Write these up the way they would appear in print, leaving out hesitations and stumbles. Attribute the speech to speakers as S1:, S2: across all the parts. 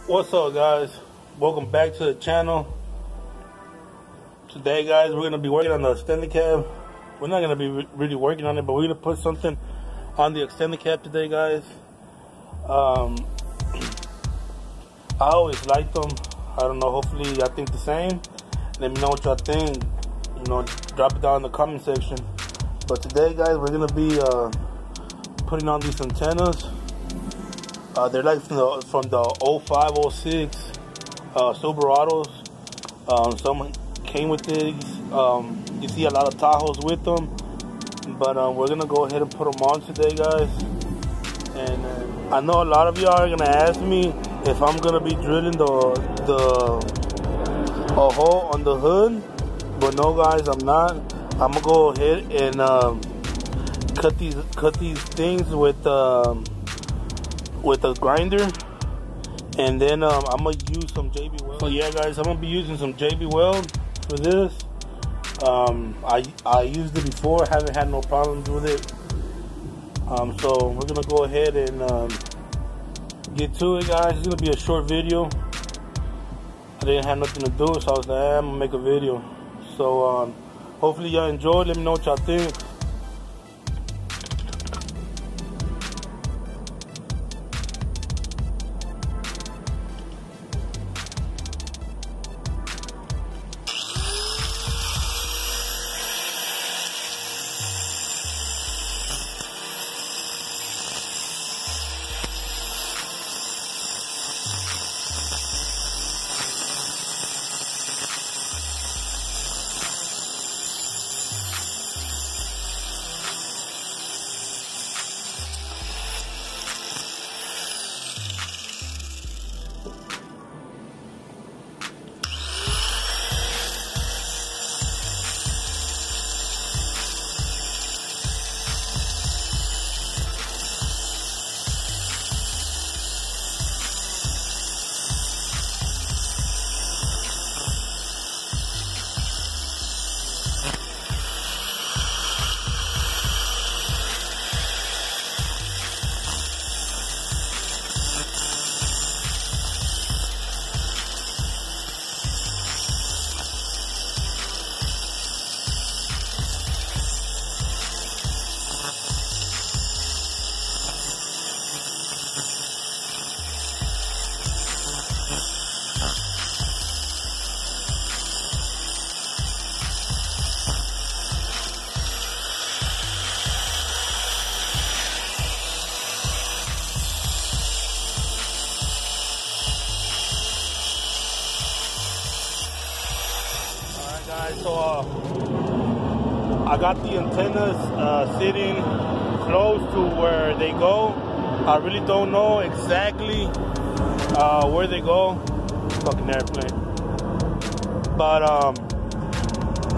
S1: What's up, guys? Welcome back to the channel. Today, guys, we're gonna be working on the extended cab. We're not gonna be really working on it, but we're gonna put something on the extended cab today, guys. I always like them. I don't know, hopefully y'all think the same. Let me know what y'all think. You know, drop it down in the comment section. But today, guys, we're gonna be putting on these antennas. They're like from the 05, 06 Silverados. Some came with these. You see a lot of Tahoes with them. But we're gonna go ahead and put them on today, guys. And I know a lot of y'all are gonna ask me if I'm gonna be drilling a hole on the hood, but no, guys, I'm not. I'm gonna go ahead and cut these things with a grinder, and then I'm gonna use some JB Weld. So yeah, guys, I'm gonna be using some JB Weld for this. I used it before, haven't had no problems with it. So we're gonna go ahead and get to it, guys. It's gonna be a short video. I didn't have nothing to do, so I was like, I'm gonna make a video. So hopefully y'all enjoyed. Let me know what y'all think. Guys, so I got the antennas sitting close to where they go. I really don't know exactly where they go. Fucking airplane. But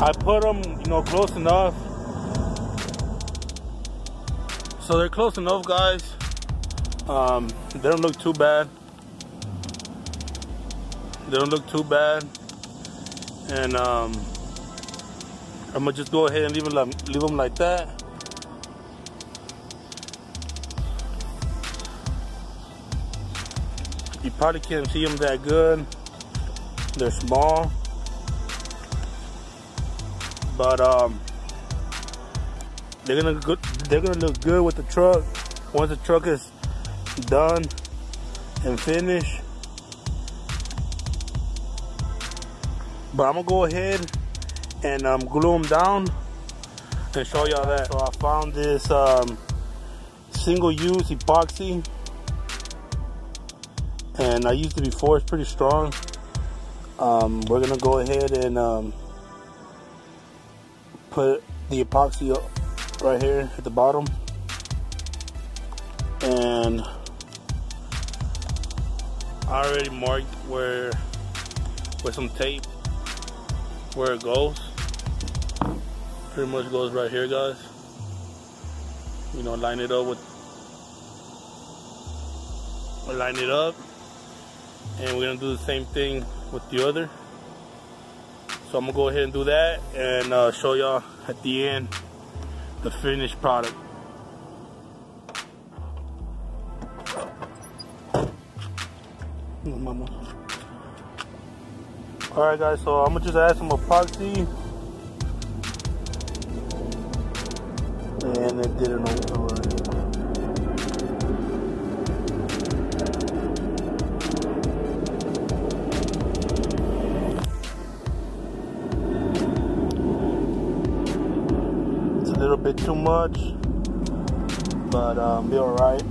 S1: I put them, you know, close enough. So they're close enough, guys. They don't look too bad. They don't look too bad. And I'm gonna just go ahead and leave them like that. You probably can't see them that good. They're small, but they're gonna look good with the truck once the truck is done and finished. But I'm gonna go ahead and glue them down and show y'all that. So I found this single-use epoxy, and I used it before. It's pretty strong. We're gonna go ahead and put the epoxy up right here at the bottom, and I already marked with some tape where it goes. Pretty much goes right here, guys. You know, line it up, and we're gonna do the same thing with the other. So I'm gonna go ahead and do that and show y'all at the end the finished product. Alright guys, so I'm gonna just add some epoxy. And it didn't open right. It's a little bit too much, but be alright.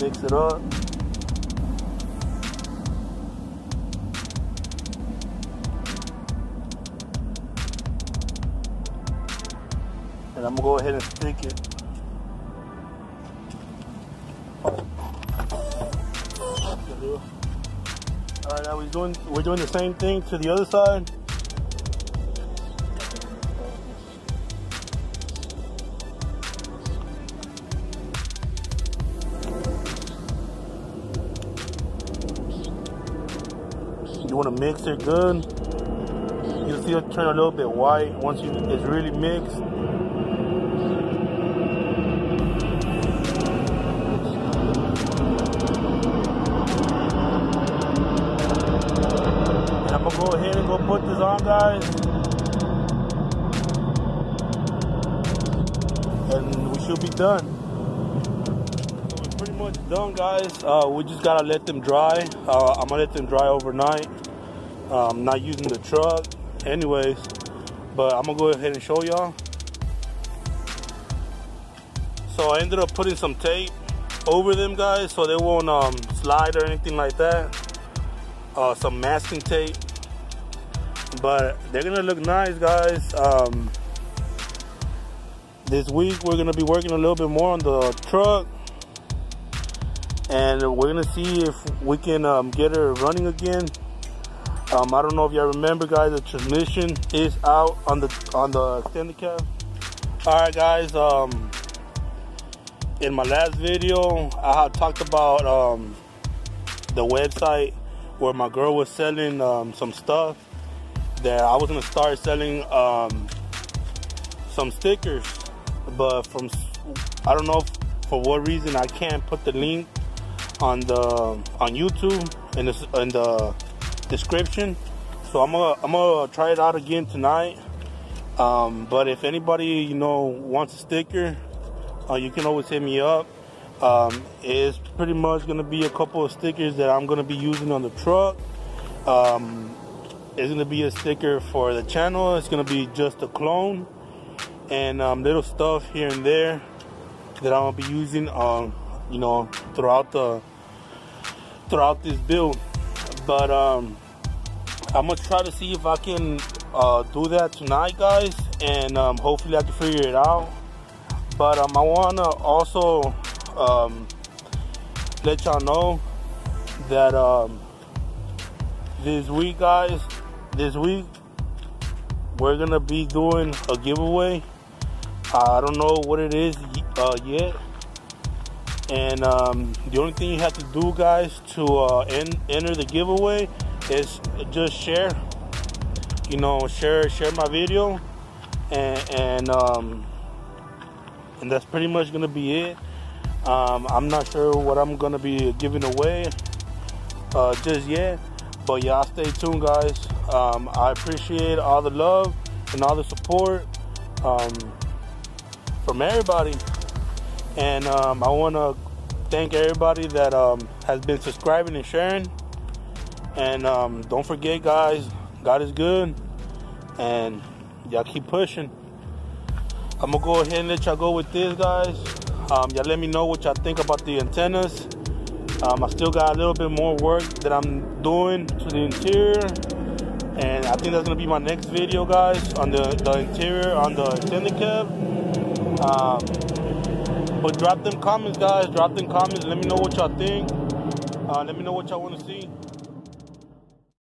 S1: Mix it up. And I'm gonna go ahead and stick it. Alright, now we're doing the same thing to the other side. You want to mix it good. You'll see it turn a little bit white once it's really mixed. And I'm gonna go ahead and go put this on, guys. And we should be done. So we're pretty much done, guys. We just gotta let them dry. I'm gonna let them dry overnight. I'm not using the truck anyways, but I'm gonna go ahead and show y'all. So I ended up putting some tape over them, guys, so they won't slide or anything like that. Some masking tape, but they're gonna look nice, guys. This week we're gonna be working a little bit more on the truck, and we're gonna see if we can get her running again. I don't know if y'all remember, guys, the transmission is out on the extended cab. Alright guys, in my last video I had talked about the website where my girl was selling some stuff that I was gonna start selling some stickers, but I don't know for what reason I can't put the link on YouTube in the description. So I'm gonna try it out again tonight. But if anybody wants a sticker, you can always hit me up. It's pretty much gonna be a couple of stickers that I'm gonna be using on the truck. It's gonna be a sticker for the channel. It's gonna be just a clone, and little stuff here and there that I'm gonna be using throughout this build. But I'm gonna try to see if I can do that tonight, guys, and hopefully I can figure it out. But I wanna also let y'all know that this week, guys, we're gonna be doing a giveaway. I don't know what it is yet. And the only thing you have to do, guys, to enter the giveaway is just share my video, and that's pretty much gonna be it. I'm not sure what I'm gonna be giving away just yet, but y'all stay tuned, guys. I appreciate all the love and all the support from everybody. And I want to thank everybody that has been subscribing and sharing. And don't forget, guys, God is good. And y'all keep pushing. I'm going to go ahead and let y'all go with this, guys. Y'all let me know what y'all think about the antennas. I still got a little bit more work that I'm doing to the interior. And I think that's going to be my next video, guys, on the interior, on the extended cab. But drop them comments, guys. Drop them comments. Let me know what y'all think. Let me know what y'all want to see.